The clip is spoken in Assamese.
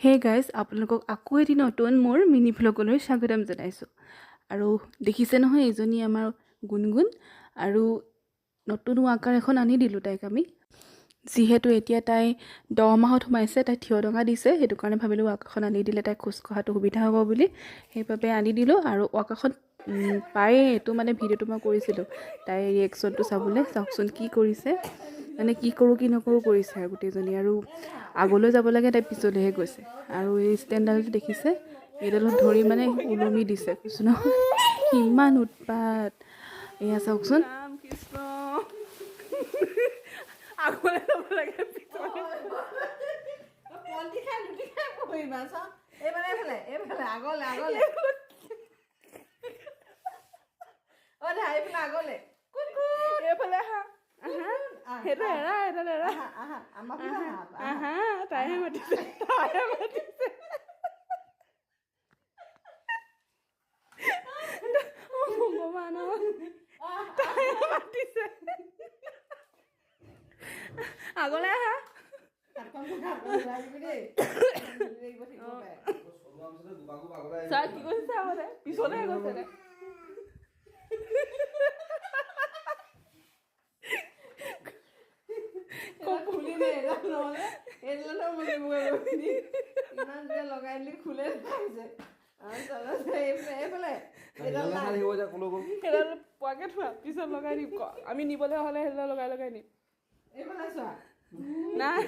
হে গাইজ, আপোনালোকক আকৌ এটি নতুন মোৰ মিনি ভ্লগলৈ স্বাগতম জনাইছোঁ। আৰু দেখিছে নহয়, এইজনী আমাৰ গুণগুণ। আৰু নতুন ৱাকাৰ এখন আনি দিলোঁ তাইক আমি, যিহেতু এতিয়া তাই 10 মাহত সোমাইছে। তাই থিয় টঙা দিছে, সেইটো কাৰণে ভাবিলোঁ ৱাকাৰখন আনি দিলে তাই খোজ কঢ়াটো সুবিধা হ'ব বুলি, সেইবাবে আনি দিলোঁ। আৰু ৱাকাৰখন পায়ে এইটো মানে ভিডিঅ'টো মই কৰিছিলোঁ তাইৰ ৰিয়েকশ্যনটো চাবলৈ। চাওকচোন কি কৰিছে, মানে কি কৰোঁ কি নকৰোঁ কৰিছে আৰু গোটেইজনী। আৰু আগলৈ যাব লাগে, তাই পিছলৈহে গৈছে। আৰু এই ষ্টেণ্ডডালটো দেখিছে, এইডালত ধৰি মানে ওলমি দিছে, কৈছোঁ নহয় ইমান উৎপাত। এয়া চাওকচোন, আগলৈ যাব লাগে তাইহে মাতিছে, ভগৱানৰ তাইহে মাতিছে। আগলৈ আহা। চা কি কৈছে, আগতে পিছলৈ গৈছে। পোৱাকে থোৱা, পিছত লগাই দিম। আমি নিবলৈ হ'লে সেইডাল লগাই নিম। নাই